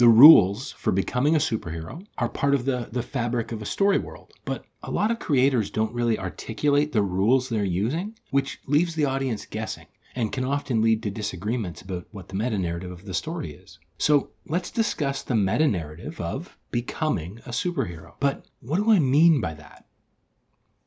The rules for becoming a superhero are part of the fabric of a story world, but a lot of creators don't really articulate the rules they're using, which leaves the audience guessing and can often lead to disagreements about what the meta-narrative of the story is. So let's discuss the meta-narrative of becoming a superhero. But what do I mean by that?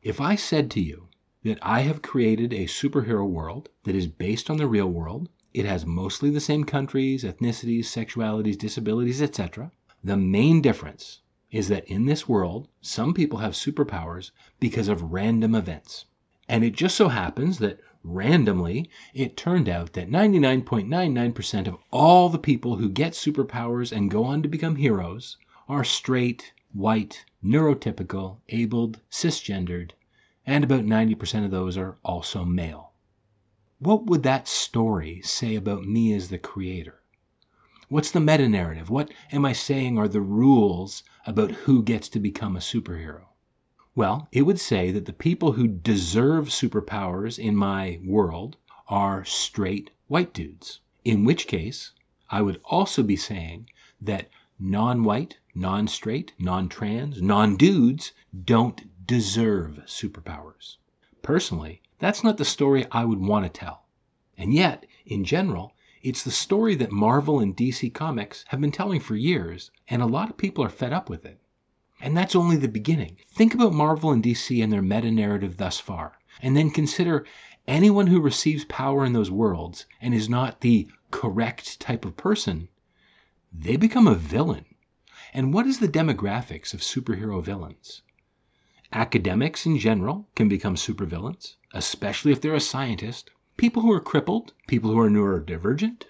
If I said to you that I have created a superhero world that is based on the real world, it has mostly the same countries, ethnicities, sexualities, disabilities, etc. The main difference is that in this world, some people have superpowers because of random events. And it just so happens that randomly, it turned out that 99.99% of all the people who get superpowers and go on to become heroes are straight, white, neurotypical, abled, cisgendered, and about 90% of those are also male. What would that story say about me as the creator? What's the meta-narrative? What am I saying are the rules about who gets to become a superhero? Well, it would say that the people who deserve superpowers in my world are straight white dudes. In which case, I would also be saying that non-white, non-straight, non-trans, non-dudes don't deserve superpowers. Personally, that's not the story I would want to tell. And yet, in general, it's the story that Marvel and DC Comics have been telling for years, and a lot of people are fed up with it. And that's only the beginning. Think about Marvel and DC and their meta-narrative thus far, and then consider anyone who receives power in those worlds and is not the correct type of person, they become a villain. And what is the demographics of superhero villains? Academics in general can become supervillains, especially if they're a scientist. People who are crippled, people who are neurodivergent.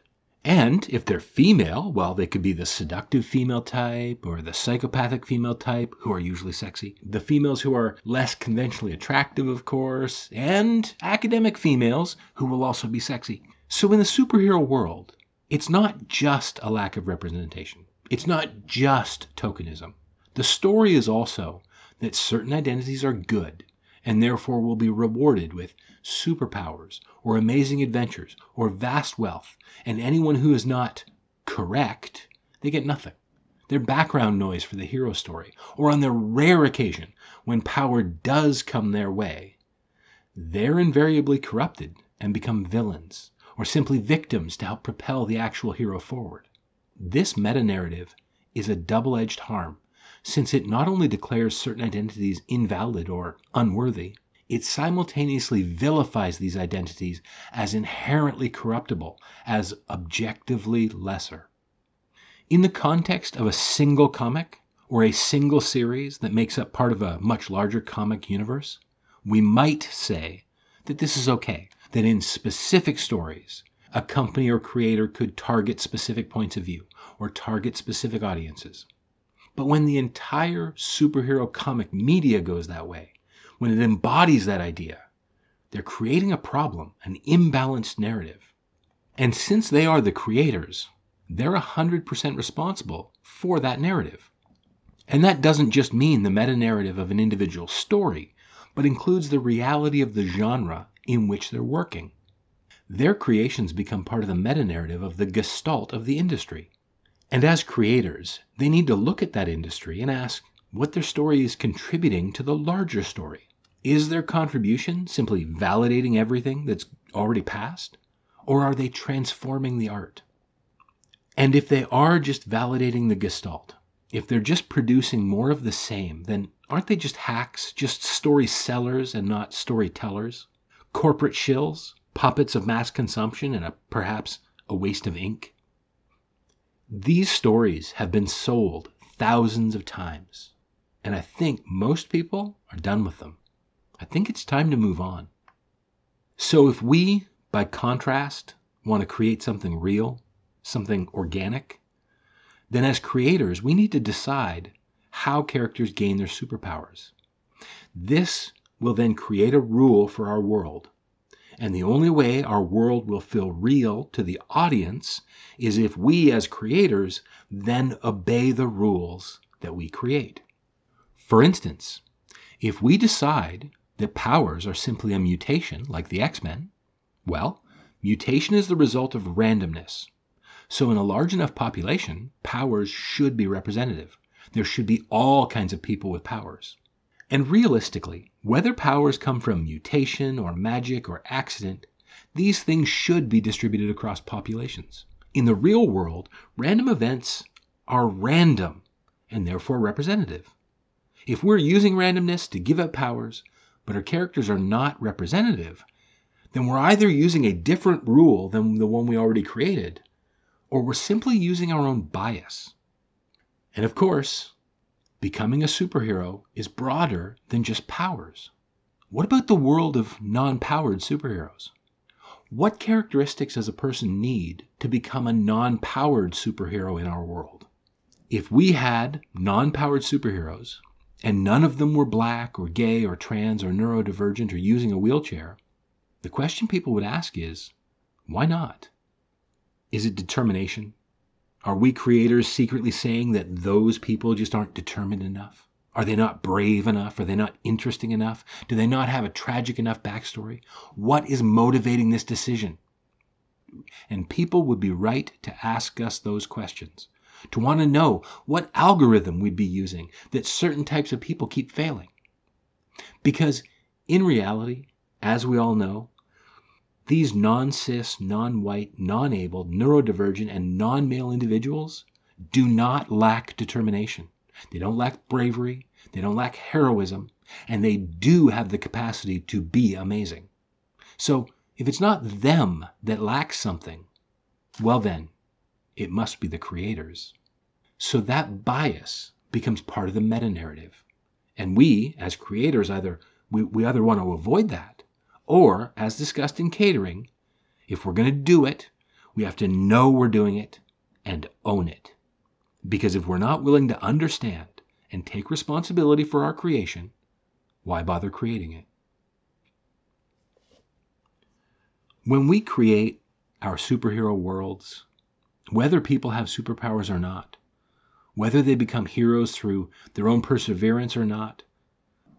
And if they're female, well, they could be the seductive female type or the psychopathic female type, who are usually sexy. The females who are less conventionally attractive, of course, and academic females who will also be sexy. So in the superhero world, it's not just a lack of representation. It's not just tokenism. The story is also that certain identities are good and therefore will be rewarded with superpowers or amazing adventures or vast wealth, and anyone who is not correct, they get nothing. They're background noise for the hero story, or on the rare occasion when power does come their way, they're invariably corrupted and become villains, or simply victims to help propel the actual hero forward. This meta-narrative is a double-edged harm, since it not only declares certain identities invalid or unworthy, it simultaneously vilifies these identities as inherently corruptible, as objectively lesser. In the context of a single comic, or a single series that makes up part of a much larger comic universe, we might say that this is okay, that in specific stories, a company or creator could target specific points of view, or target specific audiences. But when the entire superhero comic media goes that way, when it embodies that idea, they're creating a problem, an imbalanced narrative. And since they are the creators, they're 100% responsible for that narrative. And that doesn't just mean the meta-narrative of an individual story, but includes the reality of the genre in which they're working. Their creations become part of the meta-narrative of the gestalt of the industry. And as creators, they need to look at that industry and ask what their story is contributing to the larger story. Is their contribution simply validating everything that's already passed? Or are they transforming the art? And if they are just validating the gestalt, if they're just producing more of the same, then aren't they just hacks, just story sellers and not storytellers? Corporate shills, puppets of mass consumption, and perhaps a waste of ink? These stories have been sold thousands of times, and I think most people are done with them. I think it's time to move on. So if we, by contrast, want to create something real, something organic, then as creators, we need to decide how characters gain their superpowers. This will then create a rule for our world. And the only way our world will feel real to the audience is if we as creators then obey the rules that we create. For instance, if we decide that powers are simply a mutation like the X-Men, well, mutation is the result of randomness. So in a large enough population, powers should be representative. There should be all kinds of people with powers. And realistically, whether powers come from mutation or magic or accident, these things should be distributed across populations. In the real world, random events are random and therefore representative. If we're using randomness to give up powers, but our characters are not representative, then we're either using a different rule than the one we already created, or we're simply using our own bias. And of course, becoming a superhero is broader than just powers. What about the world of non-powered superheroes? What characteristics does a person need to become a non-powered superhero in our world? If we had non-powered superheroes, and none of them were black or gay or trans or neurodivergent or using a wheelchair, the question people would ask is, why not? Is it determination? Are we creators secretly saying that those people just aren't determined enough? Are they not brave enough? Are they not interesting enough? Do they not have a tragic enough backstory? What is motivating this decision? And people would be right to ask us those questions, to want to know what algorithm we'd be using that certain types of people keep failing. Because in reality, as we all know, these non-cis, non-white, non-abled, neurodivergent, and non-male individuals do not lack determination. They don't lack bravery, they don't lack heroism, and they do have the capacity to be amazing. So if it's not them that lacks something, well then, it must be the creators. So that bias becomes part of the metanarrative. And we, as creators, we either want to avoid that, or, as discussed in catering, if we're going to do it, we have to know we're doing it and own it. Because if we're not willing to understand and take responsibility for our creation, why bother creating it? When we create our superhero worlds, whether people have superpowers or not, whether they become heroes through their own perseverance or not,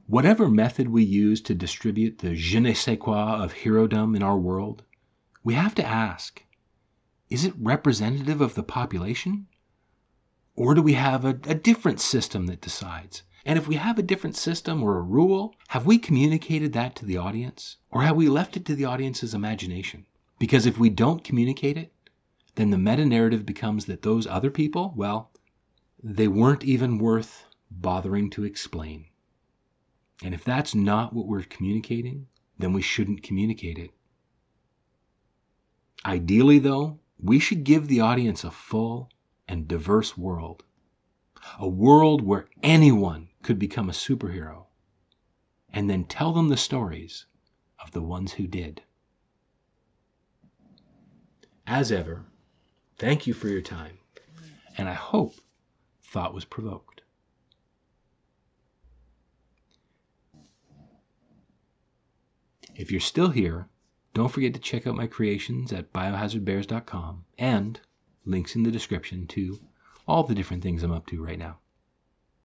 whatever method we use to distribute the je ne sais quoi of herodom in our world, we have to ask, is it representative of the population? Or do we have a different system that decides? And if we have a different system or a rule, have we communicated that to the audience? Or have we left it to the audience's imagination? Because if we don't communicate it, then the meta-narrative becomes that those other people, well, they weren't even worth bothering to explain. And if that's not what we're communicating, then we shouldn't communicate it. Ideally, though, we should give the audience a full and diverse world. A world where anyone could become a superhero, and then tell them the stories of the ones who did. As ever, thank you for your time, and I hope thought was provoked. If you're still here, don't forget to check out my creations at biohazardbears.com and links in the description to all the different things I'm up to right now.